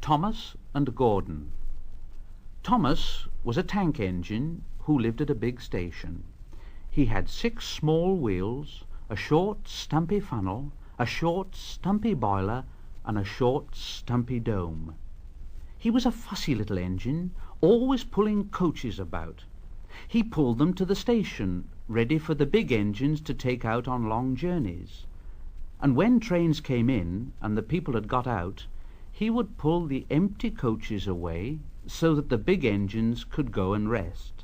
Thomas and Gordon. Thomas was a tank engine who lived at a big station. He had 6 small wheels, a short stumpy funnel, a short stumpy boiler, and a short stumpy dome. He was a fussy little engine, always pulling coaches about. He pulled them to the station, ready for the big engines to take out on long journeys. And when trains came in and the people had got out, he would pull the empty coaches away so that the big engines could go and rest.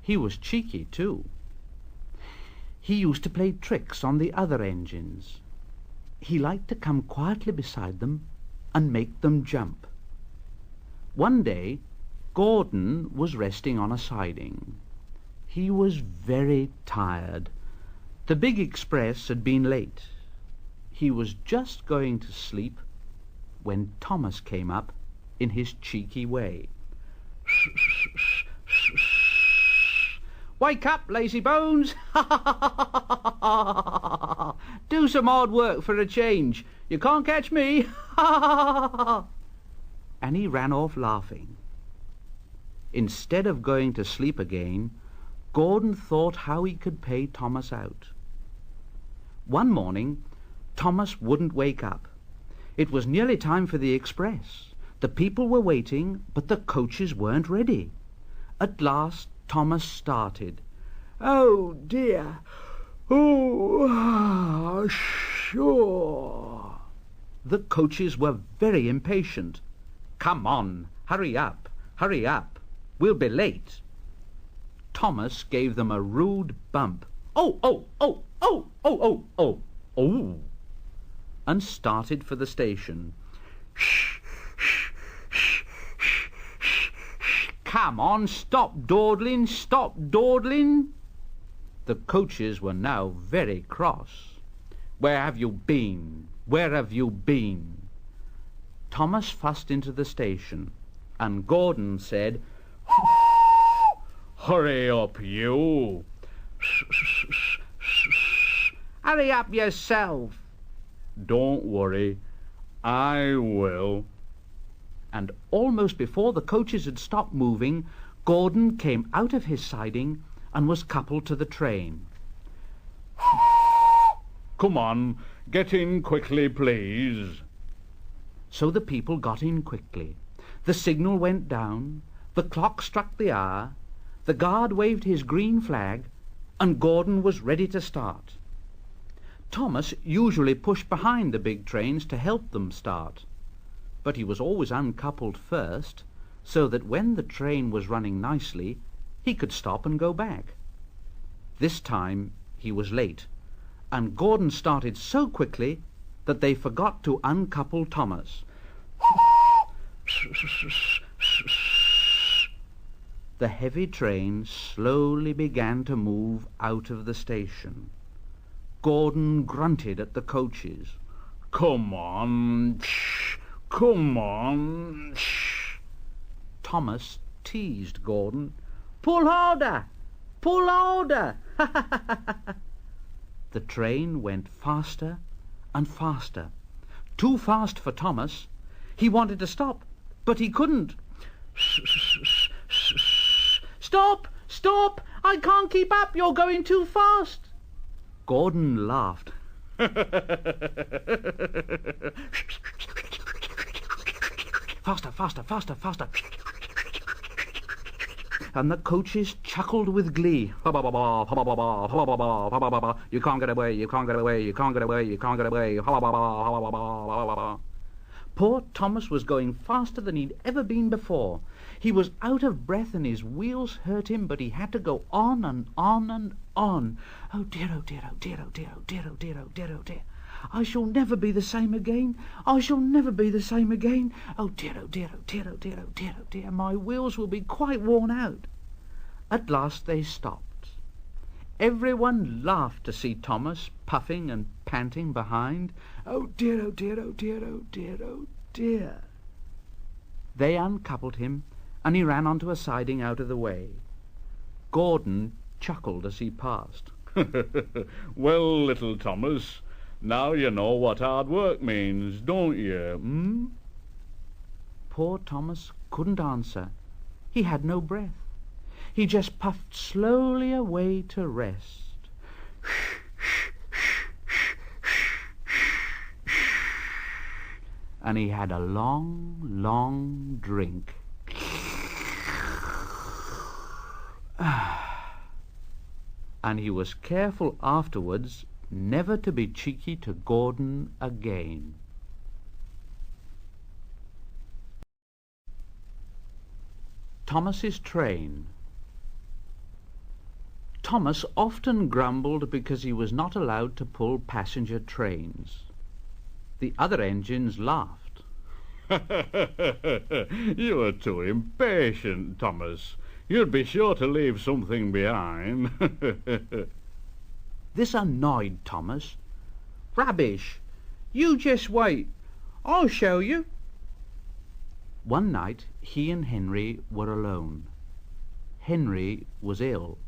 He was cheeky too. He used to play tricks on the other engines. He liked to come quietly beside them and make them jump. One day, Gordon was resting on a siding. He was very tired. The big express had been late. He was just going to sleep when Thomas came up in his cheeky way. "Wake up, lazy bones! Do some hard work for a change. You can't catch me!" And he ran off laughing. Instead of going to sleep again, Gordon thought how he could pay Thomas out. One morning, Thomas wouldn't wake up. It was nearly time for the express. The people were waiting, but the coaches weren't ready. At last, Thomas started. "Oh, dear! Oh, sure!" The coaches were very impatient. "Come on, hurry up, hurry up. We'll be late." Thomas gave them a rude bump. "Oh, oh, oh, oh, oh, oh, oh, oh," and started for the station. "Shh, shh, shh, shh, shh, shh. Come on, stop dawdling, stop dawdling." The coaches were now very cross. "Where have you been? Where have you been?" Thomas fussed into the station, and Gordon said, "Hurry up, you!" "Hurry up yourself!" "Don't worry, I will." And almost before the coaches had stopped moving, Gordon came out of his siding and was coupled to the train. "Come on, get in quickly, please." So the people got in quickly. The signal went down, the clock struck the hour, the guard waved his green flag, and Gordon was ready to start. Thomas usually pushed behind the big trains to help them start, but he was always uncoupled first, so that when the train was running nicely, he could stop and go back. This time he was late, and Gordon started so quickly that they forgot to uncouple Thomas. The heavy train slowly began to move out of the station. Gordon grunted at the coaches. "Come on, shh, come on, shh." Thomas teased Gordon. "Pull harder, pull harder." The train went faster and faster. Too fast for Thomas. He wanted to stop, but he couldn't. "Stop! Stop! I can't keep up! You're going too fast!" Gordon laughed. "Faster, faster, faster, faster!" And the coaches chuckled with glee. "You can't get away, you can't get away, you can't get away, you can't get away." Poor Thomas was going faster than he'd ever been before. He was out of breath and his wheels hurt him, but he had to go on and on and on. "Oh dear, oh dear, oh dear, oh dear, oh dear, oh dear, oh dear, oh dear. I shall never be the same again. I shall never be the same again. Oh dear, oh dear, oh dear, oh dear, oh dear, oh dear. My wheels will be quite worn out." At last they stopped. Everyone laughed to see Thomas puffing and panting behind. "Oh dear, oh dear, oh dear, oh dear, oh dear." They uncoupled him, and he ran onto a siding out of the way. Gordon chuckled as he passed. "Well, little Thomas, now you know what hard work means, don't you, Poor Thomas couldn't answer. He had no breath. He just puffed slowly away to rest. And he had a long, long drink. And he was careful afterwards never to be cheeky to Gordon again. Thomas's train. Thomas often grumbled because he was not allowed to pull passenger trains. The other engines laughed. You are too impatient, Thomas. You'd be sure to leave something behind. This annoyed Thomas. Rubbish! You just wait. I'll show you. One night he and Henry were alone. Henry was ill.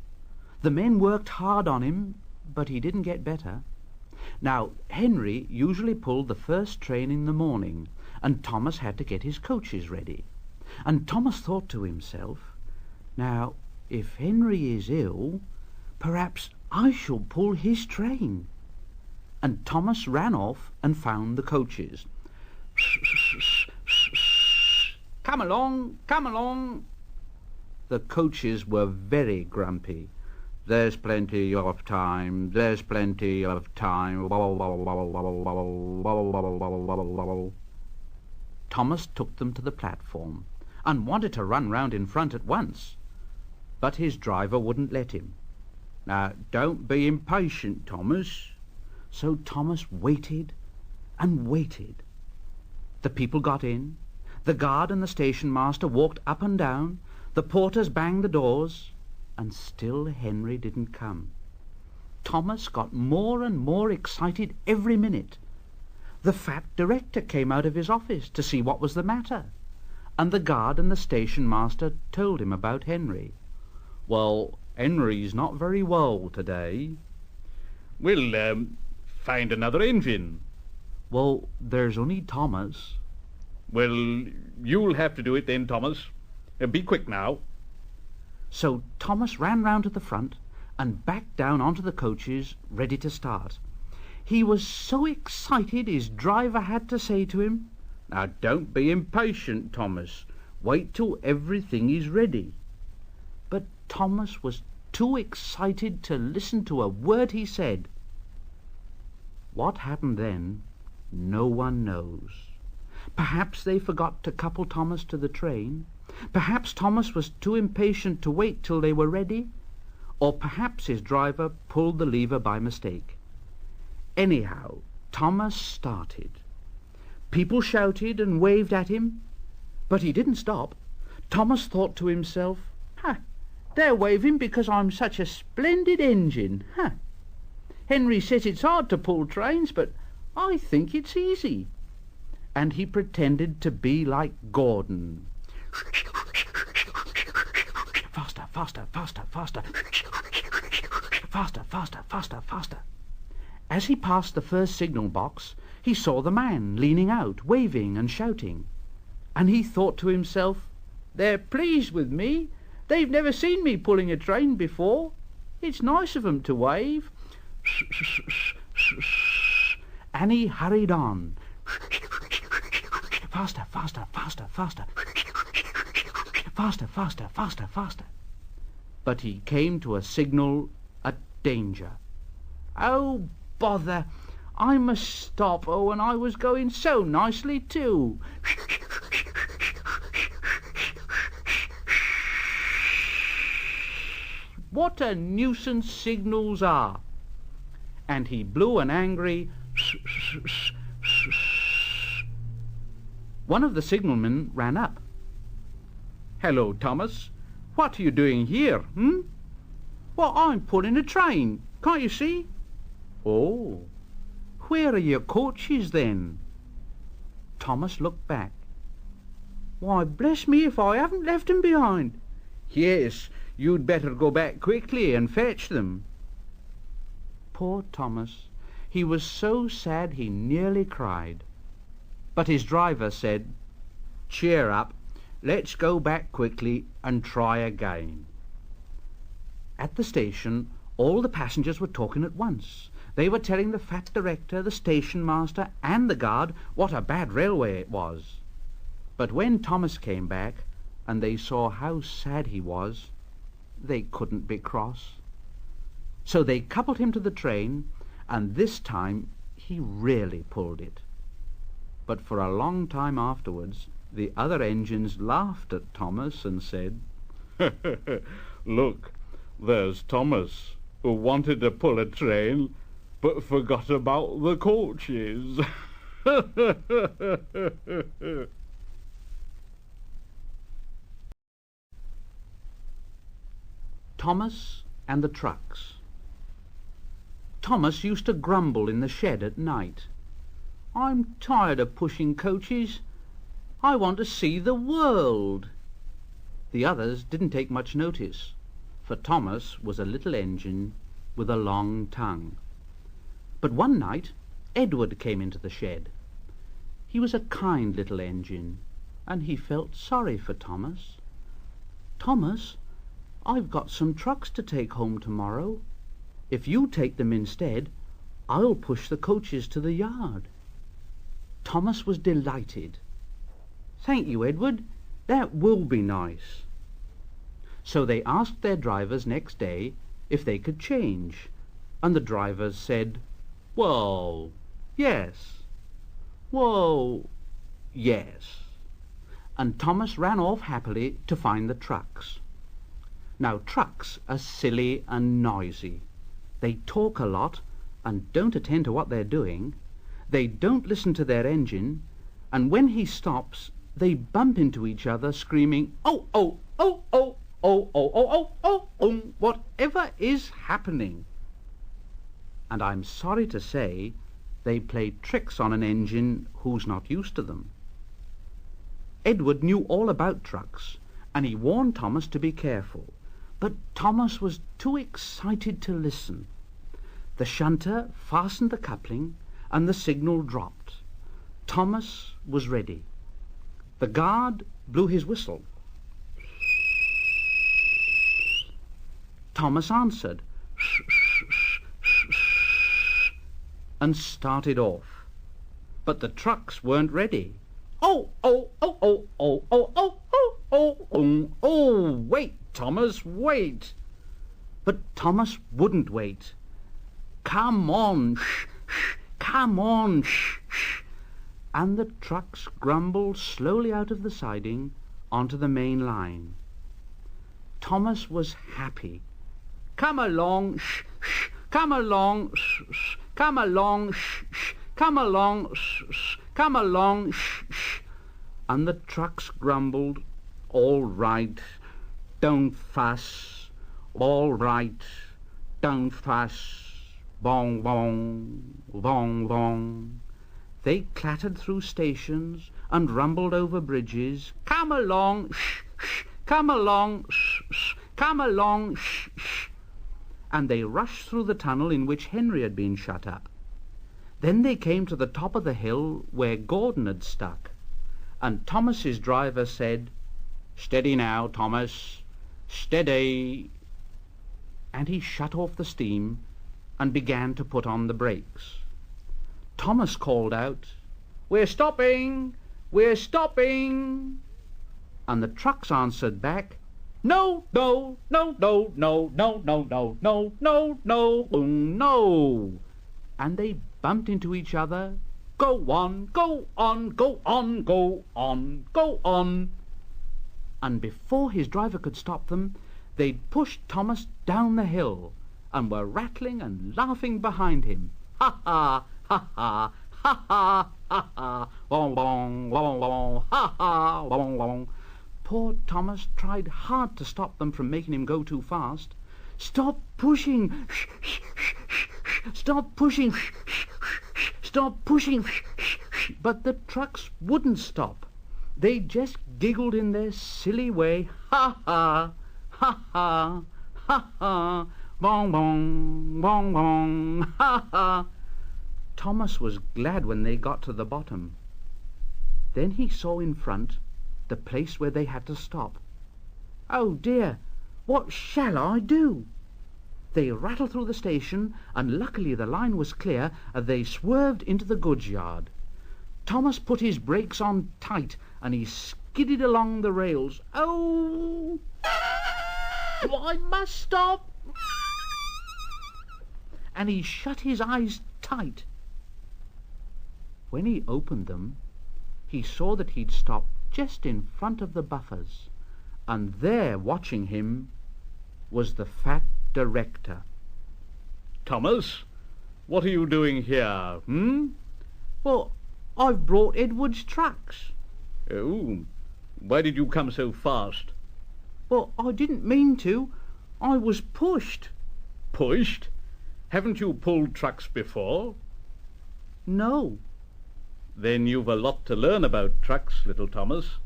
The men worked hard on him, but he didn't get better. Now, Henry usually pulled the first train in the morning, and Thomas had to get his coaches ready. And Thomas thought to himself, now, if Henry is ill, perhaps I shall pull his train. And Thomas ran off and found the coaches. Come along, come along. The coaches were very grumpy. There's plenty of time, there's plenty of time. Thomas took them to the platform and wanted to run round in front at once, but his driver wouldn't let him. Now, don't be impatient, Thomas. So Thomas waited and waited. The people got in. The guard and the station master walked up and down. The porters banged the doors. And still Henry didn't come. Thomas got more and more excited every minute. The fat director came out of his office to see what was the matter, and the guard and the station master told him about Henry. Well, Henry's not very well today. We'll find another engine. Well, there's only Thomas. Well, you'll have to do it then, Thomas. Be quick now. So Thomas ran round to the front and backed down onto the coaches, ready to start. He was so excited his driver had to say to him, now don't be impatient, Thomas. Wait till everything is ready. But Thomas was too excited to listen to a word he said. What happened then, no one knows. Perhaps they forgot to couple Thomas to the train. Perhaps Thomas was too impatient to wait till they were ready, or perhaps his driver pulled the lever by mistake. Anyhow, Thomas started. People shouted and waved at him, but he didn't stop. Thomas thought to himself, they're waving because I'm such a splendid engine. Henry says it's hard to pull trains, but I think it's easy. And he pretended to be like Gordon. Faster, faster, faster, faster. Faster, faster, faster, faster. As he passed the first signal box, he saw the man leaning out, waving and shouting. And he thought to himself, they're pleased with me. They've never seen me pulling a train before. It's nice of 'em to wave. And he hurried on. Faster, faster, faster, faster. Faster, faster, faster, faster. But he came to a signal at danger. Oh, bother! I must stop. Oh, and I was going so nicely too. What a nuisance signals are. And he blew an angry... One of the signalmen ran up. Hello, Thomas. What are you doing here, Well, I'm pulling a train. Can't you see? Oh, where are your coaches then? Thomas looked back. Why, bless me if I haven't left them behind. Yes, you'd better go back quickly and fetch them. Poor Thomas. He was so sad he nearly cried. But his driver said, cheer up. Let's go back quickly and try again." At the station, all the passengers were talking at once. They were telling the fat director, the station master, and the guard what a bad railway it was. But when Thomas came back, and they saw how sad he was, they couldn't be cross. So they coupled him to the train, and this time he really pulled it. But for a long time afterwards, the other engines laughed at Thomas and said, "Look, there's Thomas, who wanted to pull a train, but forgot about the coaches." Thomas and the Trucks. Thomas used to grumble in the shed at night. "I'm tired of pushing coaches. I want to see the world." The others didn't take much notice, for Thomas was a little engine with a long tongue. But one night Edward came into the shed. He was a kind little engine, and he felt sorry for Thomas. "Thomas, I've got some trucks to take home tomorrow. If you take them instead, I'll push the coaches to the yard." Thomas was delighted. "Thank you, Edward. That will be nice." So they asked their drivers next day if they could change, and the drivers said, "Well, yes. Well, yes." And Thomas ran off happily to find the trucks. Now, trucks are silly and noisy. They talk a lot and don't attend to what they're doing. They don't listen to their engine, and when he stops, they bump into each other, screaming, "Oh, oh, oh, oh, oh, oh, oh, oh, oh, whatever is happening?" And I'm sorry to say they play tricks on an engine who's not used to them. Edward knew all about trucks, and he warned Thomas to be careful. But Thomas was too excited to listen. The shunter fastened the coupling, and the signal dropped. Thomas was ready. The guard blew his whistle. Thomas answered and started off. But the trucks weren't ready. "Oh, oh, oh, oh, oh, oh, oh, oh, oh, oh, oh, wait, Thomas, wait." But Thomas wouldn't wait. "Come on, come on, and the trucks grumbled slowly out of the siding onto the main line. Thomas was happy. "Come along, come along, come along, come along, come along, and the trucks grumbled, "All right, don't fuss, all right, don't fuss, bong, bong, bong, bong." They clattered through stations and rumbled over bridges. "Come along, come along, come along, and they rushed through the tunnel in which Henry had been shut up. Then they came to the top of the hill where Gordon had stuck, and Thomas's driver said, "Steady now, Thomas, steady," and he shut off the steam and began to put on the brakes. Thomas called out, "We're stopping, we're stopping," and the trucks answered back, "No, no, no, no, no, no, no, no, no, no, no, no," and they bumped into each other. "Go on, go on, go on, go on, go on," and before his driver could stop them, they'd pushed Thomas down the hill and were rattling and laughing behind him. "Ha ha, ha ha, ha ha, ha ha, long, long, long, long, ha ha, long, long." Poor Thomas tried hard to stop them from making him go too fast. "Stop pushing! Stop pushing! Stop pushing!" But the trucks wouldn't stop. They just giggled in their silly way. "Ha ha, ha ha, ha ha, bong bong, bong bong, ha ha." Thomas was glad when they got to the bottom. Then he saw in front the place where they had to stop. "Oh dear, what shall I do?" They rattled through the station, and luckily the line was clear, and they swerved into the goods yard. Thomas put his brakes on tight, and he skidded along the rails. "Oh, I must stop!" And he shut his eyes tight. When he opened them, he saw that he'd stopped just in front of the buffers, and there, watching him, was the fat director. "Thomas, what are you doing here, "Well, I've brought Edward's tracks." "Oh, why did you come so fast?" "Well, I didn't mean to. I was pushed." "Pushed? Haven't you pulled trucks before?" "No." "Then you've a lot to learn about trucks, little Thomas.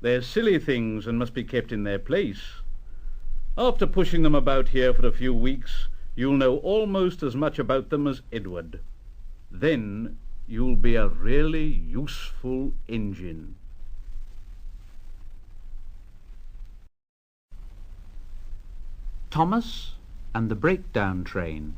They're silly things and must be kept in their place. After pushing them about here for a few weeks, you'll know almost as much about them as Edward. Then you'll be a really useful engine." Thomas and the Breakdown Train.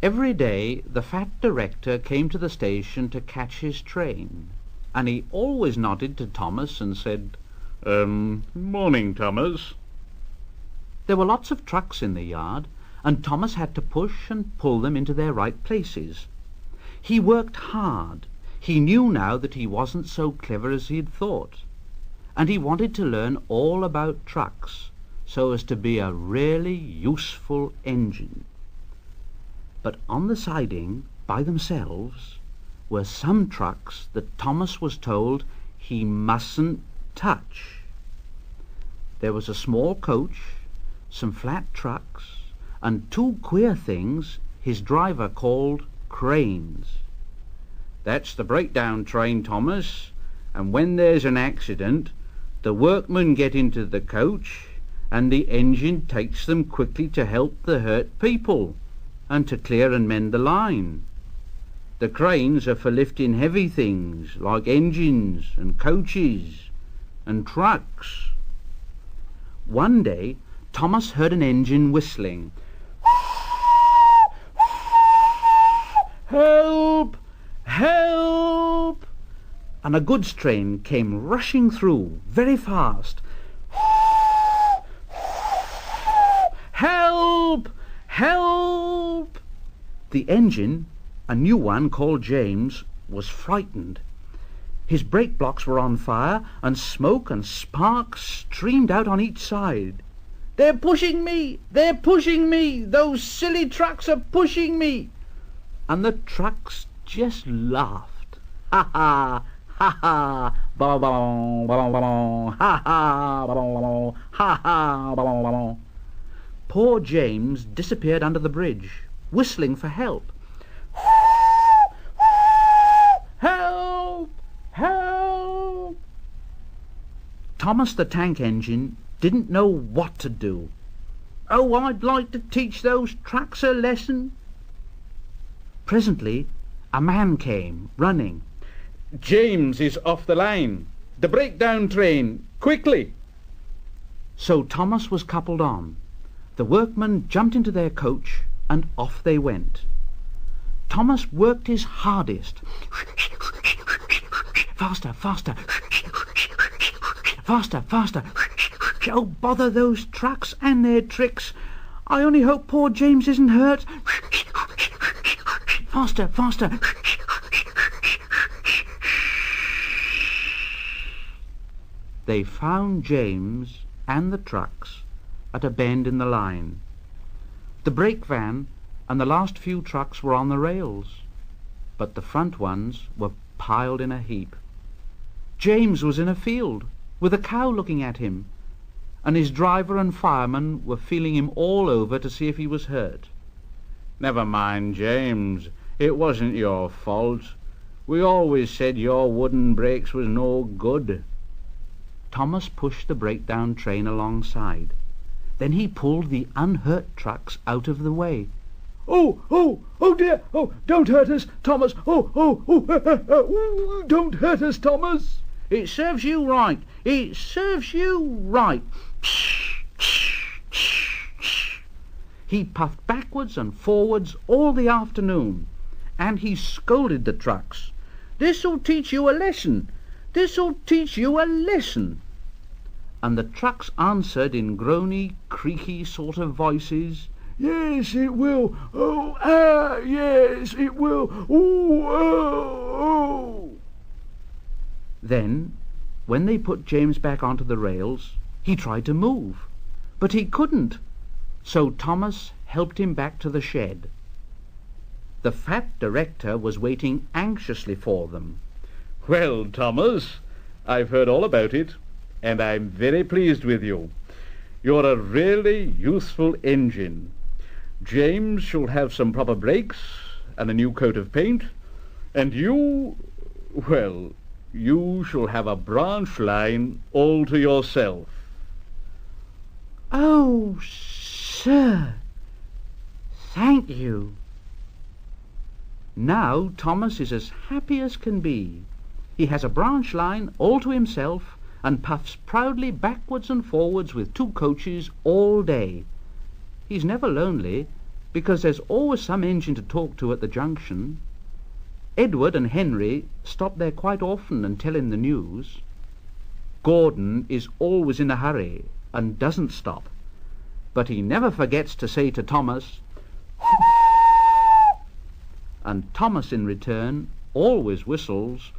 Every day the fat director came to the station to catch his train, and he always nodded to Thomas and said, Morning, Thomas." There were lots of trucks in the yard, and Thomas had to push and pull them into their right places. He worked hard. He knew now that he wasn't so clever as he'd thought, and he wanted to learn all about trucks so as to be a really useful engine. But on the siding, by themselves, were some trucks that Thomas was told he mustn't touch. There was a small coach, some flat trucks, and two queer things his driver called cranes. "That's the breakdown train, Thomas, and when there's an accident, the workmen get into the coach, and the engine takes them quickly to help the hurt people, and to clear and mend the line. The cranes are for lifting heavy things like engines and coaches and trucks." One day Thomas heard an engine whistling. "Help! Help!" And a goods train came rushing through very fast. "Help! Help!" The engine, a new one called James, was frightened. His brake blocks were on fire, and smoke and sparks streamed out on each side. "They're pushing me! They're pushing me! Those silly trucks are pushing me!" And the trucks just laughed. "Ha ha! Ha ha! Ba ba ba ba ba! Ha ha! Ba ba ba! Ha ha! Ba ba ba!" Poor James disappeared under the bridge, whistling for help. "Help! Help!" Thomas the tank engine didn't know what to do. "Oh, I'd like to teach those trucks a lesson." Presently a man came, running. "James is off the line. The breakdown train. Quickly!" So Thomas was coupled on. The workmen jumped into their coach, and off they went. Thomas worked his hardest. Faster, faster, faster, faster. Oh, bother those trucks and their tricks. I only hope poor James isn't hurt. Faster, faster. They found James and the trucks at a bend in the line. The brake van and the last few trucks were on the rails, but the front ones were piled in a heap. James was in a field, with a cow looking at him, and his driver and fireman were feeling him all over to see if he was hurt. "Never mind, James. It wasn't your fault. We always said your wooden brakes was no good." Thomas pushed the breakdown train alongside. Then he pulled the unhurt trucks out of the way. Oh dear! Oh, don't hurt us, Thomas! Oh, don't hurt us, Thomas!" "It serves you right! It serves you right!" He puffed backwards and forwards all the afternoon, and he scolded the trucks. "This'll teach you a lesson! This'll teach you a lesson!" And the trucks answered in groany, creaky sort of voices, "Yes, it will. Yes, it will. Oh. Then, when they put James back onto the rails, he tried to move, but he couldn't, so Thomas helped him back to the shed. The fat director was waiting anxiously for them. "Well, Thomas, I've heard all about it, and I'm very pleased with you. You're a really useful engine. James shall have some proper brakes and a new coat of paint, and you shall have a branch line all to yourself." "Oh, sir, thank you." Now Thomas is as happy as can be. He has a branch line all to himself, and puffs proudly backwards and forwards with 2 coaches all day. He's never lonely, because there's always some engine to talk to at the junction. Edward and Henry stop there quite often and tell him the news. Gordon is always in a hurry and doesn't stop, but he never forgets to say to Thomas, and Thomas in return always whistles